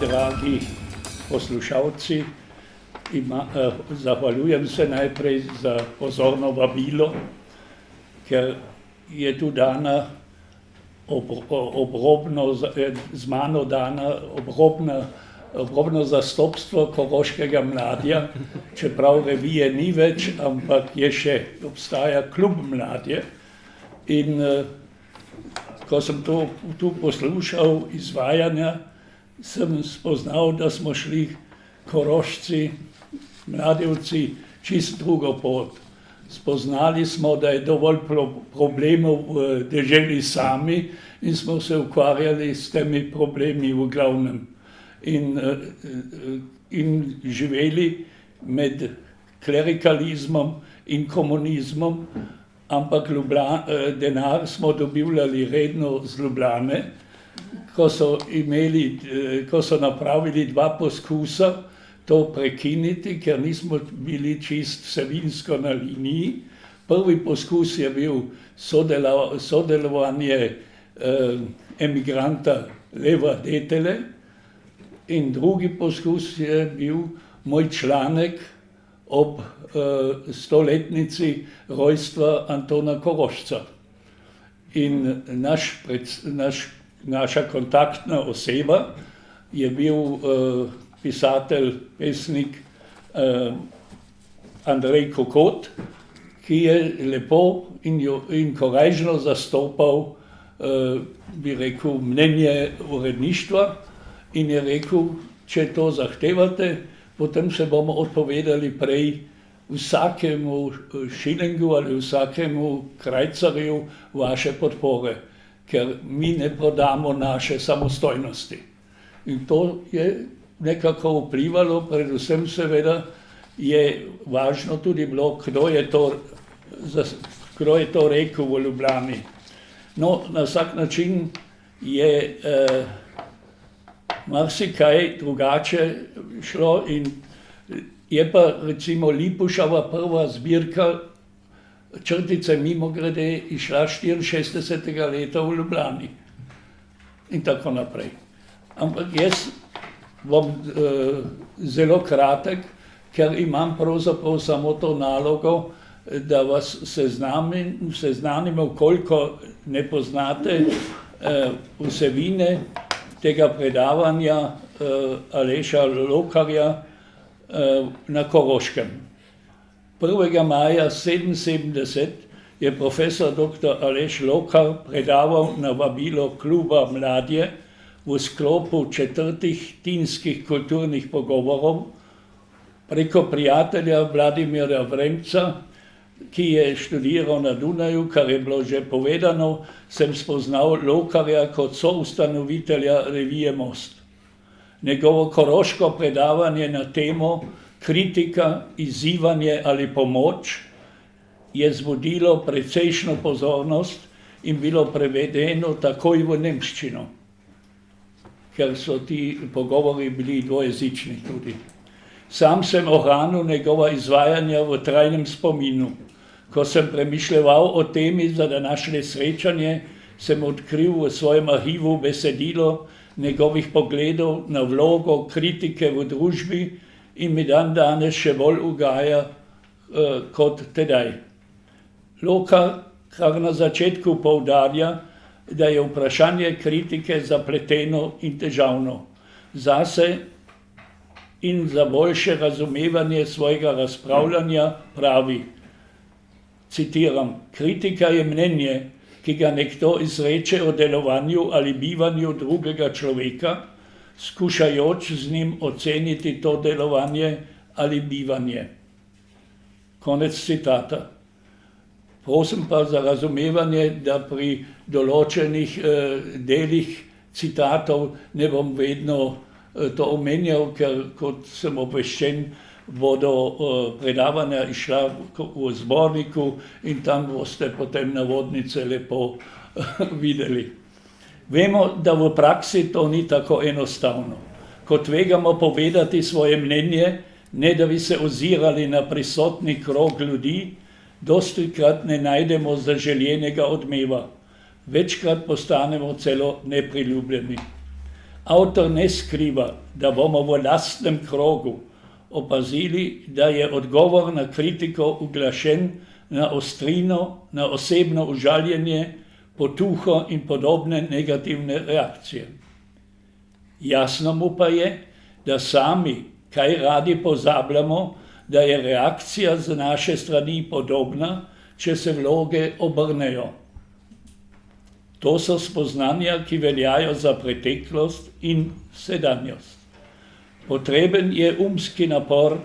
dragi poslušalci, zahvaljujem se najprej za pozorno vabilo, ker je tu dana z mano dana obrobno zastopstvo Koroškega mladja, čeprav revije ni več, ampak obstaja klub Mladje. In ko sem tu poslušal izvajanja, sem spoznal, da smo šli Korošci, mladevci, čisto drugo pot. Spoznali smo, da je dovolj problemov v deželi sami in smo se ukvarjali s temi problemi v glavnem. In živeli med klerikalizmom in komunizmom, ampak denar smo dobivali redno z Ljubljane. Ko so napravili 2 poskusa to prekiniti, ker nismo bili čist vsebinsko na liniji. Prvi poskus je bil sodelovanje emigranta Leva Detele in drugi poskus je bil moj članek ob 100-letnici rojstva Antona Korošca. In naša kontaktna oseba je bil pisatelj, pesnik Andrej Kokot, ki je lepo in korajžno zastopal, bi rekel, mnenje uredništva in je rekel, če to zahtevate, potem se bomo odpovedali prej vsakemu šilingu ali vsakemu krajcarju vaše podpore, ker mi ne prodamo naše samostojnosti. In to je nekako vplivalo, predvsem seveda je važno tudi bilo, kdo je to rekel v Ljubljani. No, na vsak način je marsikaj drugače šlo in je pa recimo Lipušova prva zbirka črtice mimogrede išla 64. leta v Ljubljani in tako naprej. Ampak jaz bom zelo kratek, ker imam pravzaprav samo to nalogo, da vas seznanimo, koliko ne poznate vsebine tega predavanja Aleša Lokarja na Koroškem. 1. maja 1977 je profesor dr. Aleš Lokar predaval na vabilo kluba Mladje v sklopu 4. tinskih kulturnih pogovorov preko prijatelja Vladimirja Vremca, ki je študiral na Dunaju, kar je bilo že povedano, sem spoznal Lokarja kot soustanovitelja revije Most. Njegovo koroško predavanje na temo Kritika, izzivanje ali pomoč je zbudilo precejšno pozornost in bilo prevedeno takoj v nemščino, ker so ti pogovori bili dvojezični tudi. Sam sem ohranil njegova izvajanja v trajnem spominu. Ko sem premišljeval o temi za današnje srečanje, sem odkril v svojem arhivu besedilo njegovih pogledov na vlogo kritike v družbi in mi danes še bolj ugaja kot tedaj. Lokar kar na začetku poudarja, da je vprašanje kritike zapleteno in težavno. Zase in za boljše razumevanje svojega razpravljanja pravi, citiram, kritika je mnenje, ki ga nekdo izreče o delovanju ali bivanju drugega človeka, skušajoč z njim oceniti to delovanje ali bivanje. Konec citata. Prosim pa za razumevanje, da pri določenih delih citatov ne bom vedno to omenjal, ker kot sem obveščen, bodo predavanja išla v zborniku in tam boste potem navodnice lepo videli. Vemo, da v praksi to ni tako enostavno. Ko tvegamo povedati svoje mnenje, ne da bi se ozirali na prisotni krog ljudi, dostikrat ne najdemo zaželjenega odmeva. Večkrat postanemo celo nepriljubljeni. Avtor ne skriva, da bomo v lastnem krogu opazili, da je odgovor na kritiko uglašen na ostrino, na osebno užaljenje, potuho in podobne negativne reakcije. Jasno mu pa je, da sami kaj radi pozabljamo, da je reakcija z naše strani podobna, če se vloge obrnejo. To so spoznanja, ki veljajo za preteklost in sedanjost. Potreben je umski napor,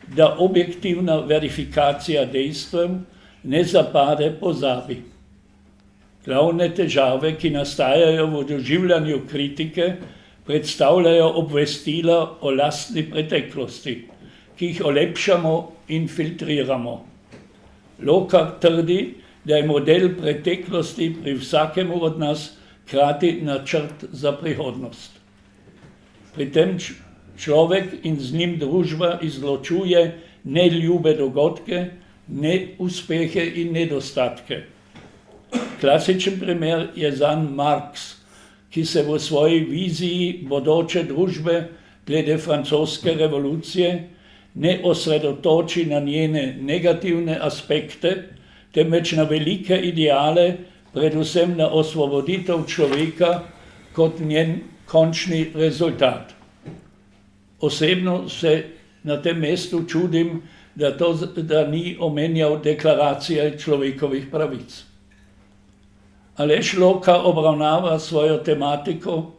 da objektivna verifikacija dejstev ne zapade pozabi. Glavne težave, ki nastajajo v doživljanju kritike, predstavljajo obvestila o lastni preteklosti, ki jih olepšamo in filtriramo. Lokar trdi, da je model preteklosti pri vsakemu od nas hkrati načrt za prihodnost. Pri tem človek in z njim družba izločuje neljube dogodke, neuspehe in nedostatke. Klasičen primer je zanj Marx, ki se v svoji viziji bodoče družbe glede francoske revolucije ne osredotoči na njene negativne aspekte, temveč na velike ideale, predvsem na osvoboditev človeka kot njen končni rezultat. Osebno se na tem mestu čudim, da ni omenjal deklaracije človekovih pravic. Aleš Loka obravnava svojo tematiko,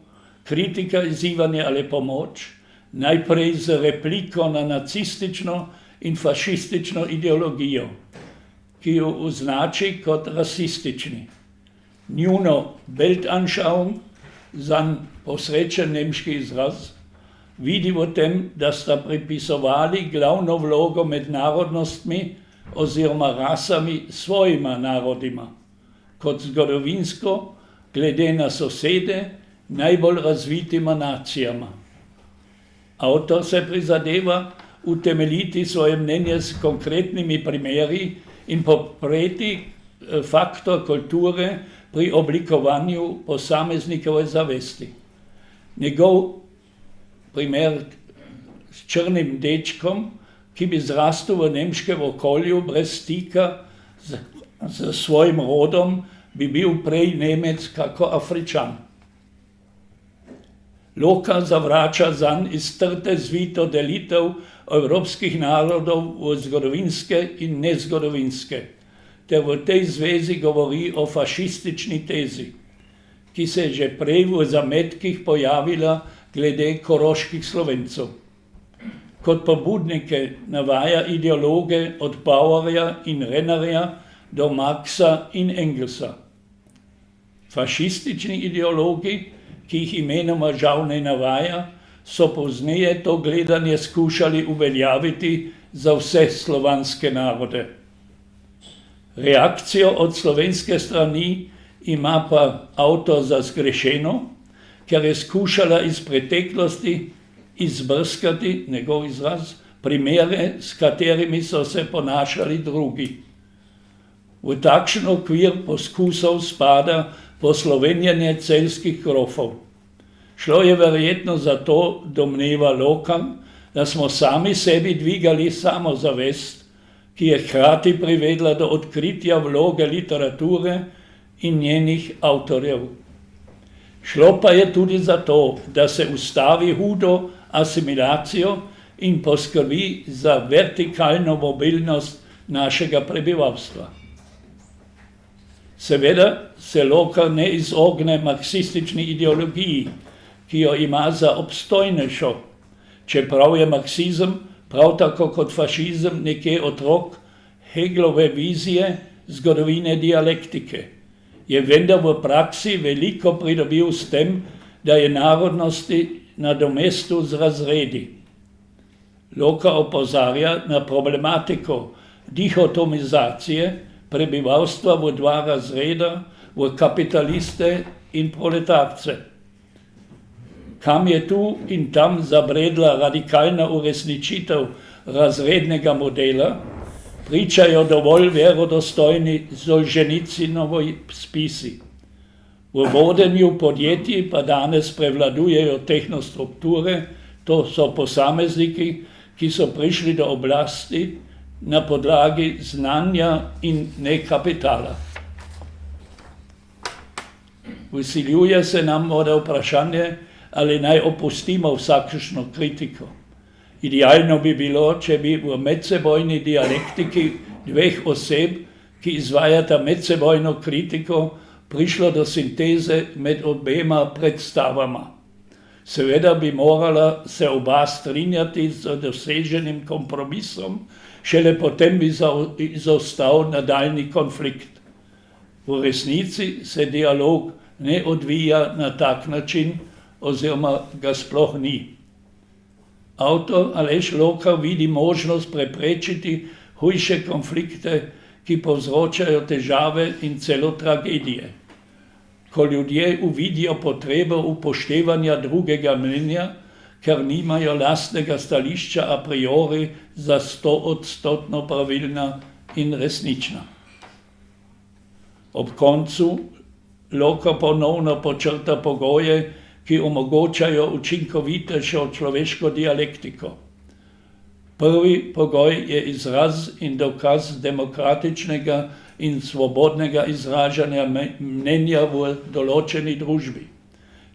kritika, izzivanje ali pomoč, najprej z repliko na nacistično in fašistično ideologijo, ki jo označi kot rasistični. Njuno Weltanschauung, zanj posrečen nemški izraz, vidi v tem, da sta pripisovali glavno vlogo med narodnostmi oziroma rasami svojima narodima, kot zgodovinsko, glede na sosede, najbolj razvitima nacijama. Avtor se prizadeva utemeljiti svoje mnenje s konkretnimi primeri in podpreti faktor kulture pri oblikovanju posameznikove zavesti. Njegov primer s črnim dečkom, ki bi zrastel v nemškem okolju brez stika z svojim rodom, bi bil prej Nemec kako Afričan. Loka zavrača zanj iz trte zvito delitev evropskih narodov v zgodovinske in nezgodovinske, ter v tej zvezi govori o fašistični tezi, ki se je že prej v zametkih pojavila glede koroških Slovencev. Kot pobudnike navaja ideologe od Bauerja in Rennerja do Marxa in Engelsa. Fašistični ideologi, ki jih imenoma žal ne navaja, so pozneje to gledanje skušali uveljaviti za vse slovanske narode. Reakcijo od slovenske strani ima pa avtor za zgrešeno, ker je skušala iz preteklosti izbrskati, njegov izraz, primere, s katerimi so se ponašali drugi. V takšen okvir poskusov spada poslovenjanje celjskih grofov. Šlo je verjetno za to, domneva Lokan, da smo sami sebi dvigali samozavest, ki je hkrati privedla do odkritja vloge literature in njenih avtorjev. Šlo pa je tudi za to, da se ustavi hudo asimilacijo in poskrbi za vertikalno mobilnost našega prebivalstva. Seveda se Loka ne izogne marksistični ideologiji, ki jo ima za obstojnejšo, čeprav je marksizem, prav tako kot fašizem, nekje otrok Hegelove vizije zgodovine dialektike. Je vendar v praksi veliko pridobil s tem, da je narodnosti nadomestil z razredi. Loka opozarja na problematiko dihotomizacije prebivalstva v dva razreda, v kapitaliste in proletarce. Kam je tu in tam zabredla radikalna uresničitev razrednega modela, pričajo dovolj verodostojni Solženicinovi spisi. V vodenju podjetij pa danes prevladujejo tehnostrukture, to so posamezniki, ki so prišli do oblasti na podlagi znanja in ne kapitala. Vsiljuje se nam morda vprašanje, ali naj opustimo vsakršno kritiko. Idealno bi bilo, če bi v medsebojni dialektiki dveh oseb, ki izvajata medsebojno kritiko, prišlo do sinteze med obema predstavama. Seveda bi morala se oba strinjati z doseženim kompromisom, šele potem bi izostal nadaljni konflikt. V resnici se dialog ne odvija na tak način, oziroma ga sploh ni. Avtor Aleš Loka vidi možnost preprečiti hujše konflikte, ki povzročajo težave in celo tragedije. Ko ljudje uvidijo potrebo upoštevanja drugega mnenja, ker nimajo lastnega stališča a priori za 100% pravilna in resnična. Ob koncu Loka ponovno počrta pogoje, ki omogočajo učinkovitejšo človeško dialektiko. Prvi pogoj je izraz in dokaz demokratičnega in svobodnega izražanja mnenja v določeni družbi.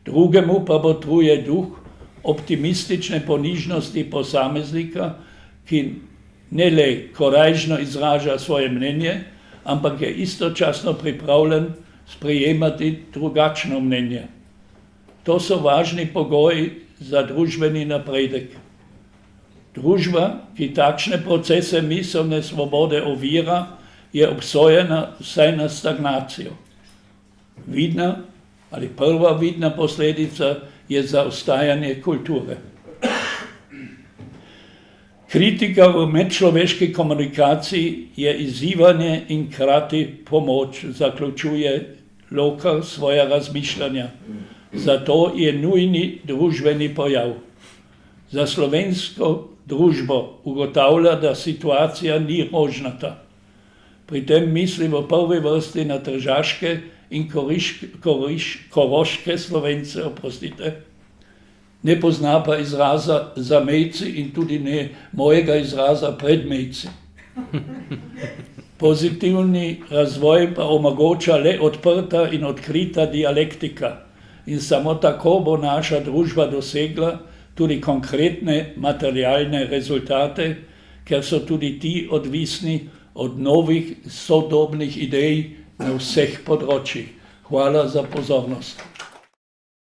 Drugemu pa botruje duh optimistične ponižnosti posameznika, ki ne le korajžno izraža svoje mnenje, ampak je istočasno pripravljen sprejemati drugačno mnenje. To so važni pogoji za družbeni napredek. Družba, ki takšne procese miselne svobode ovira, je obsojena vsaj na stagnacijo. Vidna ali prva vidna posledica je zaostajanje kulture. Kritika v medčloveški komunikaciji je izzivanje in hkrati pomoč, zaključuje Loka svoja razmišljanja. Zato je nujni družbeni pojav. Za slovensko družbo ugotavlja, da situacija ni rožnata. Pri tem misli v prvi vrsti na tržaške in koroške Slovence, ne pozna pa izraza zamejci in tudi ne mojega izraza predmejci. Pozitivni razvoj pa omogoča le odprta in odkrita dialektika in samo tako bo naša družba dosegla tudi konkretne materialne rezultate, ker so tudi ti odvisni od novih sodobnih idej na vseh področjih. Hvala za pozornost.